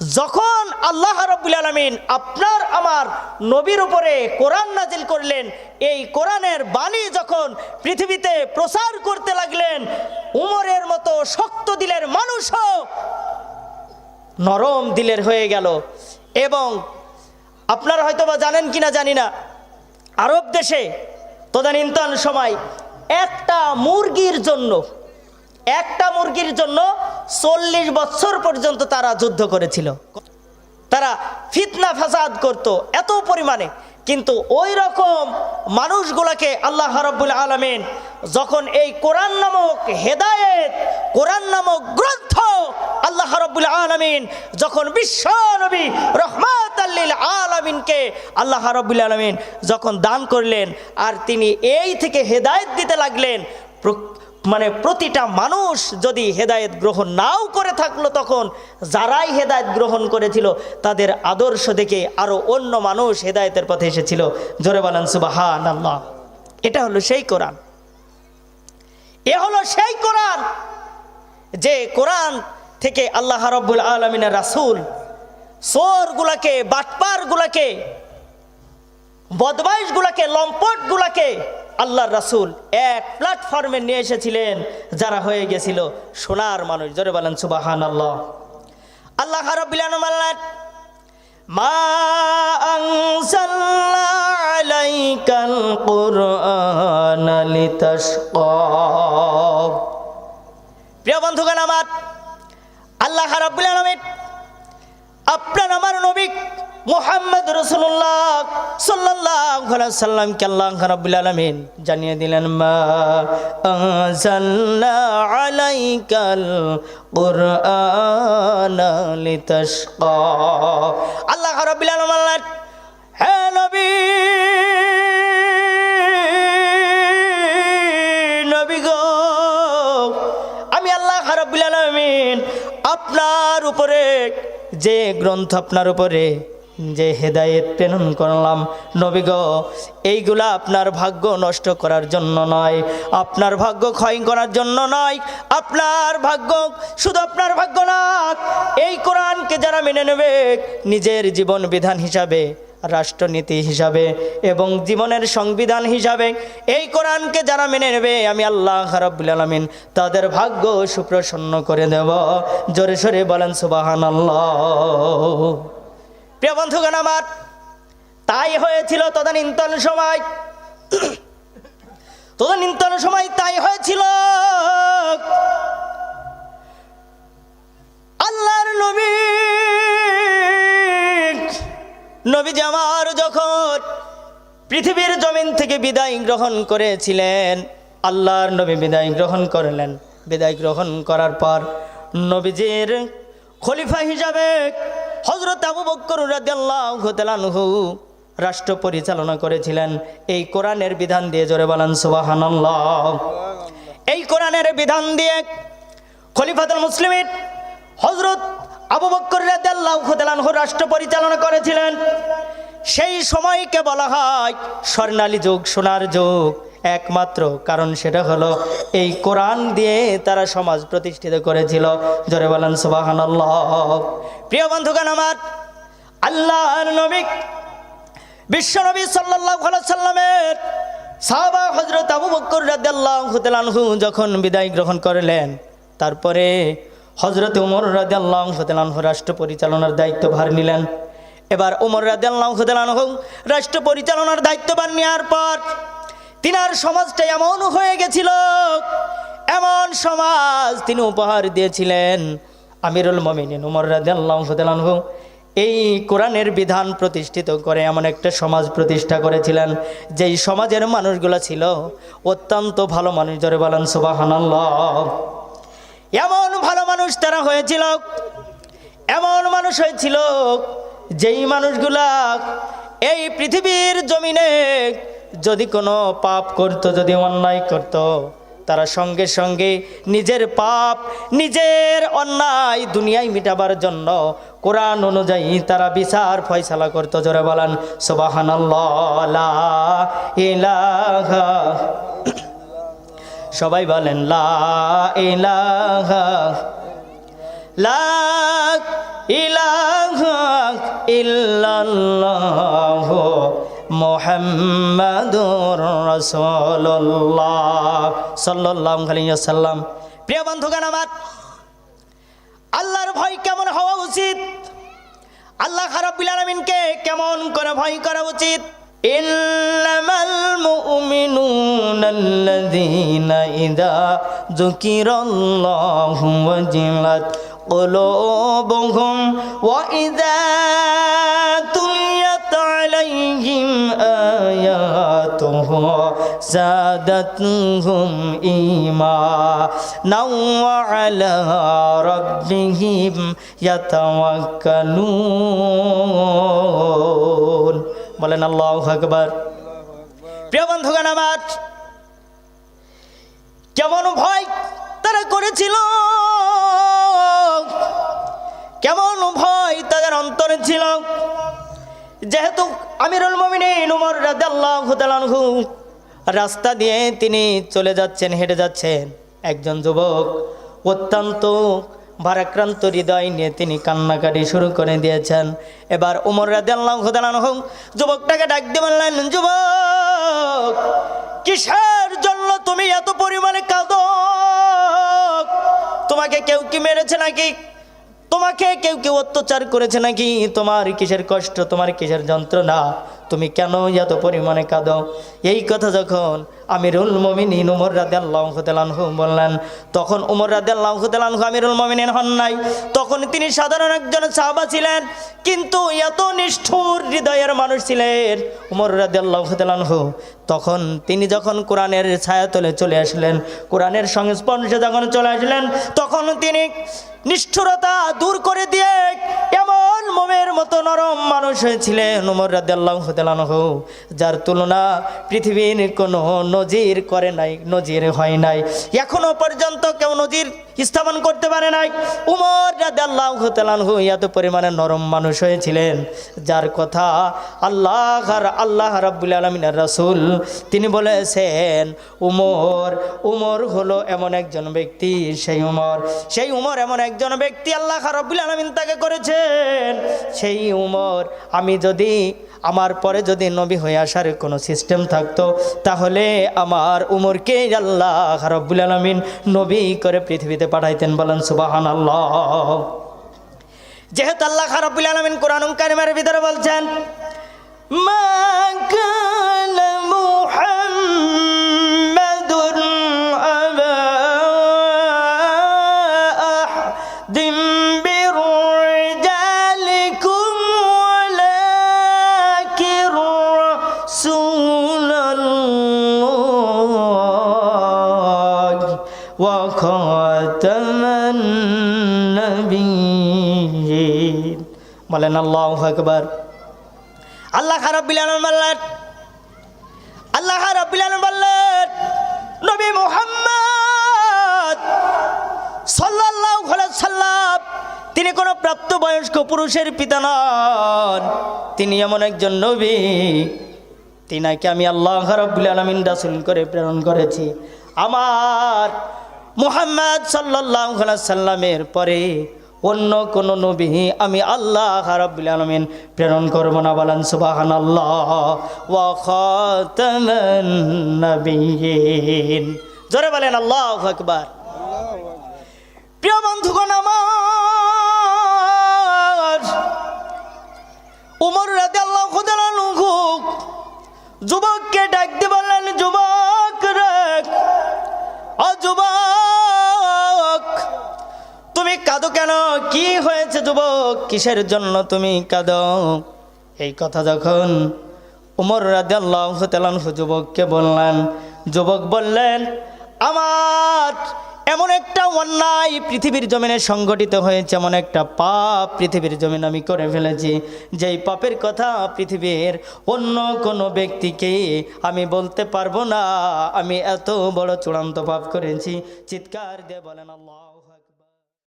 যখন আল্লাহ রাব্বুল আলামিন আপনার আমার নবীর উপরে কোরআন নাজিল করলেন, এই কোরআনের বাণী যখন পৃথিবীতে প্রচার করতে লাগলেন, উমরের মতো শক্ত দিলের মানুষও নরম দিলের হয়ে গেল। এবং আপনারা হয়তো বা জানেন কিনা জানি না, আরব দেশে তদানীন্তন সময় একটা মুরগির জন্য 40 বছর পর্যন্ত তারা যুদ্ধ করেছিল। তারা ফিতনা ফাসাদ করত এত পরিমাণে, কিন্তু ওই রকম মানুষগুলাকে আল্লাহ রাব্বুল আলামিন যখন এই কোরআন নামক হেদায়েত, কোরআন নামক গ্রন্থ আল্লাহ রাব্বুল আলামিন যখন বিশ্ব নবী রহমাতাল লিল আলামিনকে আল্লাহ রাব্বুল আলামিন যখন দান করলেন, আর তিনি এই থেকে হেদায়েত দিতে লাগলেন, মানে প্রতিটা মানুষ যদি হেদায়েত গ্রহণ নাও করে থাকলো, তখন যারাই হেদায়েত গ্রহণ করেছিল তাদের আদর্শ দেখে আরো অন্য মানুষ হেদায়েতের পথে এসেছিল। জোরে বলেন সুবহানাল্লাহ। এটা হলো সেই কোরআন, এ হলো সেই কোরআন যে কোরআন থেকে আল্লাহ রাব্বুল আলামিনের রাসূল চোরগুলাকে, বাটপারগুলাকে, বদমাইশগুলাকে, লম্পটগুলাকে আল্লাহর রাসূল এক প্ল্যাটফর্মে নিয়ে এসেছিলেন, যারা হয়ে গেছিল সোনার মানুষ। জোরে বলেন সুবহানাল্লাহ। আল্লাহ রাব্বুল আলামিন মা আনজালনা আলাইকাল কুরআনা লিতাশকা। প্রিয় বন্ধুগণ আমার, আল্লাহ রাব্বুল আলামিন আপনার আমার নবী মুহাম্মদ রাসূলুল্লাহ সাল্লাল্লাহু আলাইহি ওয়াসাল্লামকে আল্লাহ রাব্বুল আলামিন জানিয়ে দিলেন, মা আনজালনা আলাইকাল কুরআনা লিতাশকা। আল্লাহ রাব্বুল আলামিন, হে নবী, নবী গো, আমি আল্লাহ রাব্বুল আলামিন আপনার উপরে যে গ্রন্থ, আপনার উপরে যে হেদায়েত প্রেরণ করলাম, নবী গো, এইগুলা আপনার ভাগ্য নষ্ট করার জন্য নয়, আপনার ভাগ্য ক্ষয় করার জন্য নয়। আপনার ভাগ্য, শুধু আপনার ভাগ্য না, এই কোরআনকে যারা মেনে নেবে নিজের জীবন বিধান হিসাবে, রাষ্ট্রনীতি হিসাবে এবং জীবনের সংবিধান হিসাবে, এই কোরআনকে যারা মেনে নেবে, আমি আল্লাহ রাব্বুল আলামিন তাদের ভাগ্য সুপ্রসন্ন করে দেব। জোরে সোরে বলেন সুবহানাল্লাহ। প্রিয় বন্ধুগণ আমার, তাই হয়েছিল তদানীন্তন সময় তাই হয়েছিল। আল্লাহর নবী আমার যখন পৃথিবীর জমিন থেকে বিদায় গ্রহণ করেছিলেন, আল্লাহর নবী বিদায় গ্রহণ করলেন। বিদায় গ্রহণ করার পর নবীজির খলিফা হিসাবে হযরত আবু বকর রাদিয়াল্লাহু তাআলা আনহু রাষ্ট্র পরিচালনা করেছিলেন এই কোরআনের বিধান দিয়ে। জোরে বলেন সুবহানাল্লাহ। এই কোরআনের বিধান দিয়ে খলিফাতুল মুসলিমিন হযরত আবু বকর রাদিয়াল্লাহু তাআলা আনহু রাষ্ট্র পরিচালনা করেছিলেন। সেই সময়কে বলা হয় স্বর্ণালী যুগ, সোনার যুগ, একমাত্র কারণ সেটা হলো এই কোরআন দিয়ে তারা সমাজ প্রতিষ্ঠিত করেছিল। জোরে বলেন সুবহানাল্লাহ। প্রিয় বন্ধুগণ আমার, আল্লাহর নবী বিশ্বনবী সাল্লাল্লাহু আলাইহি সাল্লামের সাহাবা হযরত আবু বকর রাদিয়াল্লাহু তাআলা আনহু যখন বিদায় গ্রহণ করলেন, তারপরে হযরত ওমর রাদিয়াল্লাহু তাআলা আনহু রাষ্ট্র পরিচালনার দায়িত্বভার নিলেন। এবার ওমর রাদিয়াল্লাহু তাআলা আনহু রাষ্ট্র পরিচালনার দায়িত্বভার নেওয়ার পর তিনার সমাজটা এমন হয়ে গেছিল, এমন সমাজ তিনি উপহার দিয়েছিলেন। আমিরুল মুমিনিন ওমর রাদিয়াল্লাহু তাআলা আনহু এই কোরআনের বিধান প্রতিষ্ঠিত করে এমন একটা সমাজ প্রতিষ্ঠা করেছিলেন, যেই সমাজের মানুষগুলো ছিল অত্যন্ত ভালো মানুষ। জোরে বলেন সুবহানাল্লাহ। এমন ভালো মানুষ তারা হয়েছিল, এমন মানুষ হয়েছিল যেই মানুষগুলা এই পৃথিবীর জমিনে যদি কোনো পাপ করত, যদি অন্যায় করত, তারা সঙ্গে সঙ্গে নিজের পাপ, নিজের অন্যায় দুনিয়ায় মিটাবার জন্য কোরআন অনুযায়ী তারা বিচার ফয়সালা করত। জোরে বলেন সুবহানাল্লাহ। লা ইলাহা, সবাই বলেন লা ইলাহা, লা ইলাহা ইল্লাল্লাহ মুহাম্মাদুর রাসূলুল্লাহ সাল্লাল্লাহু আলাইহি ওয়াসাল্লাম। প্রিয় বন্ধুগণ আমার, আল্লাহর ভয় কেমন হওয়া উচিত, আল্লাহ রাব্বুল আলামিনকে কেমন করে ভয় করা উচিত? ইন্নামাল মুমিনুনা আল্লাযীনা ইযা যুকিরাল্লাহু ওয়াজিলাত কুলুবুহুম ওয়া ইযা তুলিয়াত আলাইহিম আয়াতুহু যাদাতুহুম ঈমানাও ওয়া আলা রাব্বিহিম ইয়াতাওয়াক্কালুন। বলেন আল্লাহু আকবার। প্রিয় বন্ধুগণ আমার, কেমন ভয় তারা করেছিল, কেমন ভয় তাদের অন্তরে ছিল। যেহেতু আমিরুল মুমিনিন ওমর রাদিয়াল্লাহু তাআলা আনহু রাস্তা দিয়ে তিনি চলে যাচ্ছেন, হেঁটে যাচ্ছেন, একজন যুবক অত্যন্ত ভারাক্রান্ত হৃদয় নিয়ে তিনি কান্নাকাটি শুরু করে দিয়েছেন। এবার ওমর রাদিয়াল্লাহু তাআলা আনহু যুবকটাকে ডাক দিয়ে বললেন, যুবক, কিসের জন্য তুমি এত পরিমাণে কাঁদো? তোমাকে কেউ কি মেরেছে নাকি? তোমাকে কেউ কেউ অত্যাচার করেছে নাকি? তোমার কিসের কষ্ট, তোমার কিসের যন্ত্রণা, তুমি কেন এত পরিমাণে কাঁদো? এই কথা যখন আমিরুল মুমিনিন ওমর রাদিয়াল্লাহু তাআলা আনহু বললেন, তখন ওমর রাদিয়াল্লাহু তাআলা আনহু আমিরুল মুমিনিন হন নাই, তখন তিনি সাধারণ একজন সাহাবা ছিলেন, কিন্তু এত নিষ্ঠুর হৃদয়ের মানুষ ছিলেন ওমর রাদিয়াল্লাহু তাআলা আনহু। তখন তিনি যখন কোরআনের ছায়াতলে চলে আসলেন, কোরআনের সংস্পর্শে যখন চলে আসলেন, তখন তিনি নিষ্ঠুরতা দূর করে দিয়ে এমন মোমের মতো নরম মানুষ হয়েছিলেন ওমর রাদিয়াল্লাহু তাআলা আনহু, যার তুলনা পৃথিবীর কোনো নজির করে নাই, নজির হয় নাই, এখনো পর্যন্ত কেউ নজির স্থাপন করতে পারে নাই। ওমর রাদিয়াল্লাহু তাআলা আনহু এত পরিমাণে নরম মানুষ হয়েছিলেন, যার কথা আল্লাহ রাব্বুল আলামিনের রাসূল তিনি বলেছেন, উমর হলো এমন একজন ব্যক্তি, সেই উমর এমন একজন ব্যক্তি আল্লাহ রাব্বুল আলামিন তাকে করেছেন। সেই উমর, আমার পরে যদি নবী হয়ে আসার কোনো সিস্টেম থাকতো, তাহলে আমার উমরকে আল্লাহ রাব্বুল আলামিন নবী করে পৃথিবীতে পাঠাইতেন। বলেন সুবহানাল্লাহ। যেহেতু আল্লাহ রাব্বুল আলামিন কোরআন কারিমের ভিতরে বলছেন, মা কানা মুহাম্মাদুন আবা আহাদিম মির রিজালিকুম ওয়ালাকিন রাসূলুল্লাহ ওয়া খাতামান নবিয়্যিন। বলেন আল্লাহু আকবার। আল্লাহ রাব্বুল আলামিন বললেন, নবী মুহাম্মদ সাল্লাল্লাহু আলাইহি ওয়াসাল্লাম তিনি কোনো প্রাপ্তবয়স্ক পুরুষের পিতা নন, তিনি এমন একজন নবী, তিনাকে আমি আল্লাহ রাব্বুল আলামিন রাসূল করে প্রেরণ করেছি। আমার মুহাম্মদ সাল্লাল্লাহু আলাইহি ওয়াসাল্লামের পরে অন্য কোন নবী আমি আল্লাহ রাব্বুল আলামিন প্রেরণ করব না। বলেন সুবহানাল্লাহ। ওয়া খাতামান নবিয়্যিন। জোরে বলেন আল্লাহু আকবার। প্রিয় বন্ধুগণ আমার, উমর রাদিয়াল্লাহু তাআলা আনহু যুবককে ডাক দিয়ে বললেন, যুবক রে, ও যুবক, তুমি কাঁদো কেন? কি হয়েছে যুবক, কিসের জন্য তুমি কাঁদো? এই কথা যখন উমর রাদিয়াল্লাহু তাআলা আনহু যুবককে বললেন, যুবক বললেন, আমার এমন একটা অন্যায় পৃথিবীর জমিনে সংগঠিত হয়েছে, এমন একটা পাপ পৃথিবীর জমিনে আমি করে ফেলেছি, যেই পাপের কথা পৃথিবীর অন্য কোনো ব্যক্তিকে আমি বলতে পারবো না। আমি এত বড় চূড়ান্ত পাপ করেছি। চিৎকার দিয়ে বলেন আল্লাহ।